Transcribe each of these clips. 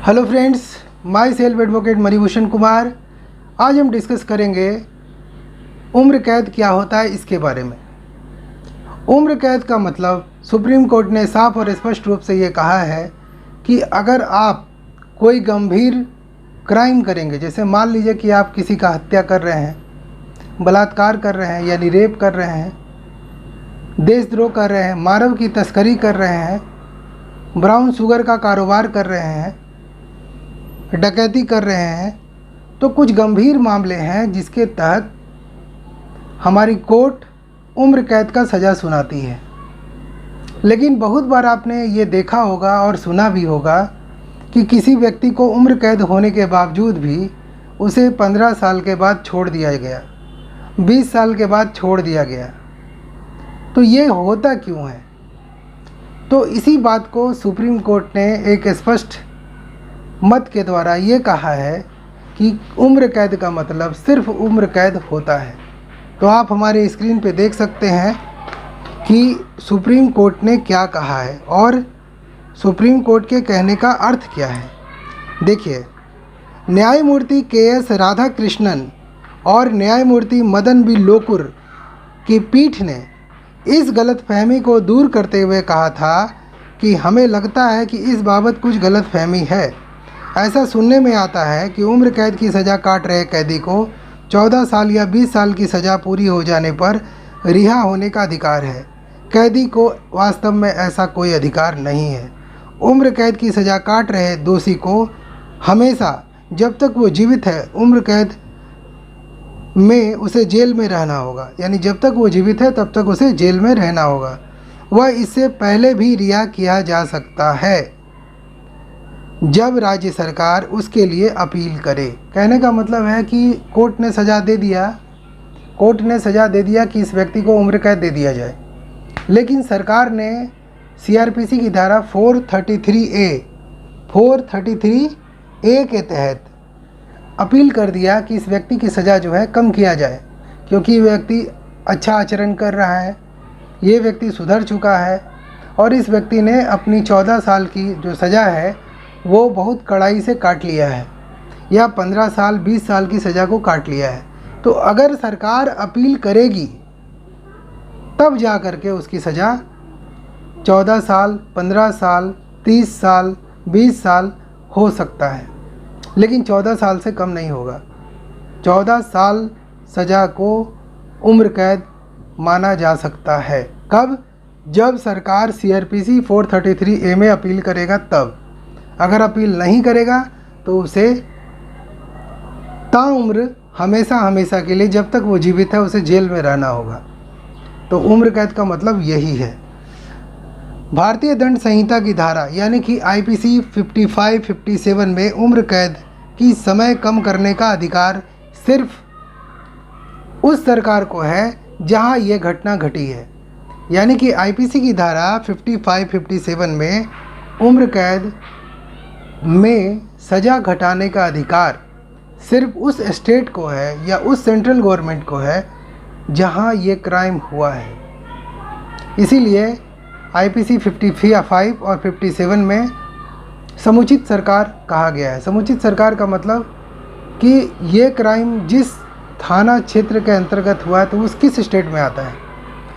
Hello friends, my self advocate Manibhushan Kumar. आज हम discuss करेंगे उम्र कैद क्या होता है इसके बारे में। उम्र कैद का मतलब सुप्रीम कोर्ट ने साफ और स्पष्ट रूप से ये कहा है कि अगर आप कोई गंभीर क्राइम करेंगे, जैसे मान लीजिए कि आप किसी का हत्या कर रहे हैं, बलात्कार कर रहे हैं यानी रेप कर रहे हैं, देशद्रोह कर रहे हैं, मानव की तस्करी कर रहे हैं, ब्राउन शुगर का कारोबार कर रहे हैं, डकैती कर रहे हैं, तो कुछ गंभीर मामले हैं जिसके तहत हमारी कोर्ट उम्र कैद का सज़ा सुनाती है। लेकिन बहुत बार आपने ये देखा होगा और सुना भी होगा कि किसी व्यक्ति को उम्र कैद होने के बावजूद भी उसे 15 साल के बाद छोड़ दिया गया, 20 साल के बाद छोड़ दिया गया। तो ये होता क्यों है? तो इसी बात को सुप्रीम कोर्ट ने एक स्पष्ट मत के द्वारा ये कहा है कि उम्र कैद का मतलब सिर्फ उम्र कैद होता है। तो आप हमारे स्क्रीन पे देख सकते हैं कि सुप्रीम कोर्ट ने क्या कहा है और सुप्रीम कोर्ट के कहने का अर्थ क्या है। देखिए, न्यायमूर्ति के.एस. राधाकृष्णन और न्यायमूर्ति मदन बी लोकुर की पीठ ने इस गलतफहमी को दूर करते हुए कहा था कि हमें लगता है कि इस बाबत कुछ गलतफहमी है। ऐसा सुनने में आता है कि उम्र कैद की सज़ा काट रहे कैदी को 14 साल या 20 साल की सज़ा पूरी हो जाने पर रिहा होने का अधिकार है। कैदी को वास्तव में ऐसा कोई अधिकार नहीं है। उम्र कैद की सज़ा काट रहे दोषी को हमेशा, जब तक वो जीवित है, उम्र कैद में उसे जेल में रहना होगा। यानी जब तक वो जीवित है तब तक उसे जेल में रहना होगा। वह इससे पहले भी रिहा किया जा सकता है जब राज्य सरकार उसके लिए अपील करे। कहने का मतलब है कि कोर्ट ने सज़ा दे दिया कि इस व्यक्ति को उम्र कैद दे दिया जाए, लेकिन सरकार ने सीआरपीसी की धारा 433A के तहत अपील कर दिया कि इस व्यक्ति की सज़ा जो है कम किया जाए, क्योंकि ये व्यक्ति अच्छा आचरण कर रहा है, ये व्यक्ति सुधर चुका है और इस व्यक्ति ने अपनी 14 साल की जो सज़ा है वो बहुत कड़ाई से काट लिया है, या 15 साल 20 साल की सज़ा को काट लिया है। तो अगर सरकार अपील करेगी तब जा कर के उसकी सज़ा 14 साल, 15 साल, 30 साल, 20 साल हो सकता है, लेकिन 14 साल से कम नहीं होगा। 14 साल सज़ा को उम्र कैद माना जा सकता है। कब? जब सरकार सीआरपीसी 433A में अपील करेगा तब। अगर अपील नहीं करेगा तो उसे ताउम्र हमेशा के लिए, जब तक वो जीवित है, उसे जेल में रहना होगा। तो उम्र कैद का मतलब यही है। भारतीय दंड संहिता की धारा यानी कि आईपीसी 55-57 में उम्र कैद की समय कम करने का अधिकार सिर्फ उस सरकार को है जहां ये घटना घटी है। यानी कि आईपीसी की धारा 55-57 में उम्र कैद में सज़ा घटाने का अधिकार सिर्फ उस स्टेट को है या उस सेंट्रल गवर्नमेंट को है जहां ये क्राइम हुआ है। इसीलिए आईपीसी 55 और 57 में समुचित सरकार कहा गया है। समुचित सरकार का मतलब कि ये क्राइम जिस थाना क्षेत्र के अंतर्गत हुआ है तो उस किस स्टेट में आता है।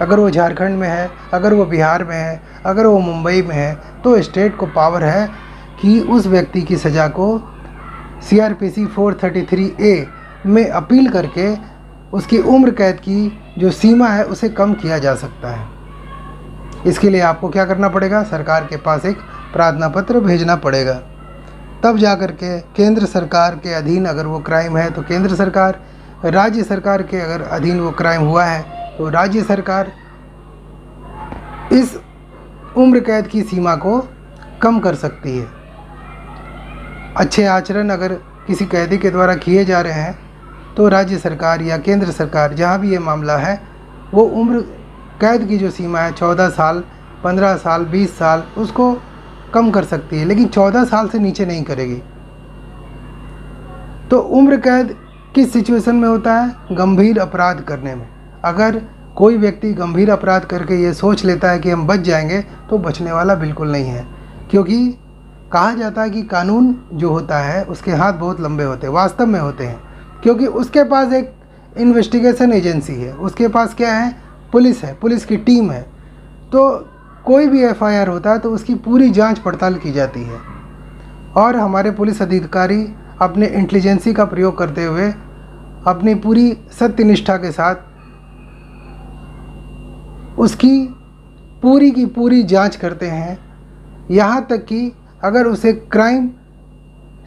अगर वो झारखंड में है, अगर वो बिहार में है, अगर वो मुंबई में है, तो स्टेट को पावर है कि उस व्यक्ति की सज़ा को सीआरपीसी 433A में अपील करके उसकी उम्र कैद की जो सीमा है उसे कम किया जा सकता है। इसके लिए आपको क्या करना पड़ेगा? सरकार के पास एक प्रार्थना पत्र भेजना पड़ेगा। तब जा कर के केंद्र सरकार के अधीन अगर वो क्राइम है तो केंद्र सरकार, राज्य सरकार के अगर अधीन वो क्राइम हुआ है तो राज्य सरकार इस उम्र कैद की सीमा को कम कर सकती है। अच्छे आचरण अगर किसी कैदी के द्वारा किए जा रहे हैं तो राज्य सरकार या केंद्र सरकार, जहां भी ये मामला है, वो उम्र कैद की जो सीमा है 14 साल, 15 साल, 20 साल, उसको कम कर सकती है, लेकिन 14 साल से नीचे नहीं करेगी। तो उम्र कैद किस सिचुएशन में होता है? गंभीर अपराध करने में। अगर कोई व्यक्ति गंभीर अपराध करके ये सोच लेता है कि हम बच जाएंगे, तो बचने वाला बिल्कुल नहीं है, क्योंकि कहा जाता है कि कानून जो होता है उसके हाथ बहुत लंबे होते हैं, वास्तव में होते हैं, क्योंकि उसके पास एक इन्वेस्टिगेशन एजेंसी है, उसके पास क्या है, पुलिस है, पुलिस की टीम है। तो कोई भी एफआईआर होता है तो उसकी पूरी जांच पड़ताल की जाती है और हमारे पुलिस अधिकारी अपने इंटेलिजेंसी का प्रयोग करते हुए अपनी पूरी सत्यनिष्ठा के साथ उसकी पूरी की पूरी जांच करते हैं। यहाँ तक कि अगर उसे क्राइम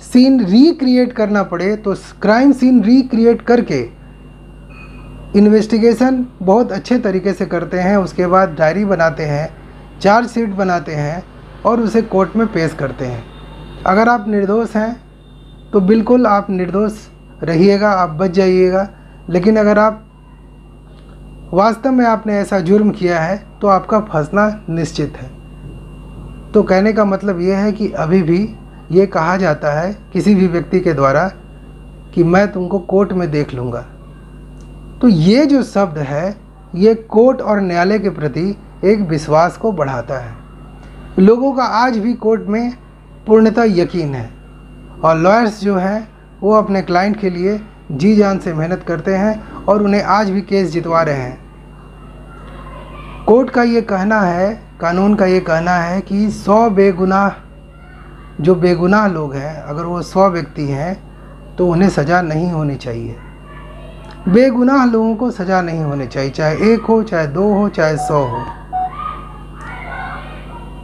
सीन रिक्रिएट करना पड़े तो क्राइम सीन रिक्रिएट करके इन्वेस्टिगेशन बहुत अच्छे तरीके से करते हैं। उसके बाद डायरी बनाते हैं, चार्जशीट बनाते हैं और उसे कोर्ट में पेश करते हैं। अगर आप निर्दोष हैं तो बिल्कुल आप निर्दोष रहिएगा, आप बच जाइएगा। लेकिन अगर आप वास्तव में आपने ऐसा जुर्म किया है तो आपका फंसना निश्चित है। तो कहने का मतलब ये है कि अभी भी ये कहा जाता है किसी भी व्यक्ति के द्वारा कि मैं तुमको कोर्ट में देख लूँगा। तो ये जो शब्द है ये कोर्ट और न्यायालय के प्रति एक विश्वास को बढ़ाता है। लोगों का आज भी कोर्ट में पूर्णतः यकीन है और लॉयर्स जो हैं वो अपने क्लाइंट के लिए जी जान से मेहनत करते हैं और उन्हें आज भी केस जितवा रहे हैं। कोर्ट का ये कहना है, कानून का ये कहना है कि 100 बेगुनाह जो बेगुनाह लोग हैं, अगर वो 100 व्यक्ति हैं तो उन्हें सज़ा नहीं होनी चाहिए। बेगुनाह लोगों को सज़ा नहीं होनी चाहिए, चाहे 1 हो, चाहे 2 हो, चाहे 100 हो।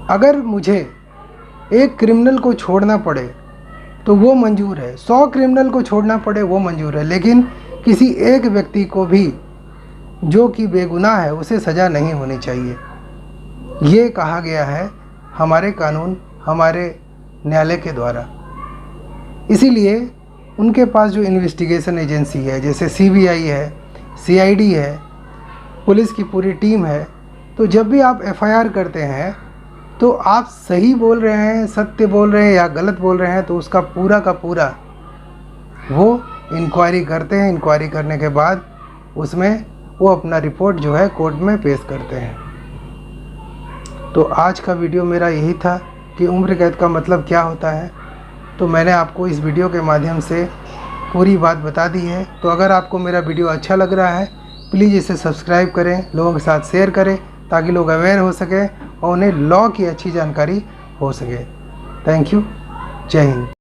अगर मुझे एक क्रिमिनल को छोड़ना पड़े तो वो मंजूर है, 100 क्रिमिनल को छोड़ना पड़े वो मंजूर है, लेकिन किसी एक व्यक्ति को भी जो कि बेगुनाह है उसे सज़ा नहीं होनी चाहिए। ये कहा गया है हमारे कानून, हमारे न्यायालय के द्वारा। इसीलिए उनके पास जो इन्वेस्टिगेशन एजेंसी है, जैसे सीबीआई है, सीआईडी है, पुलिस की पूरी टीम है, तो जब भी आप एफआईआर करते हैं तो आप सही बोल रहे हैं, सत्य बोल रहे हैं या गलत बोल रहे हैं, तो उसका पूरा का पूरा वो इंक्वायरी करते हैं। इंक्वायरी करने के बाद उसमें वो अपना रिपोर्ट जो है कोर्ट में पेश करते हैं। तो आज का वीडियो मेरा यही था कि उम्र कैद का मतलब क्या होता है। तो मैंने आपको इस वीडियो के माध्यम से पूरी बात बता दी है। तो अगर आपको मेरा वीडियो अच्छा लग रहा है प्लीज़ इसे सब्सक्राइब करें, लोगों के साथ शेयर करें ताकि लोग अवेयर हो सकें और उन्हें लॉ की अच्छी जानकारी हो सके। Thank you. जय हिंद।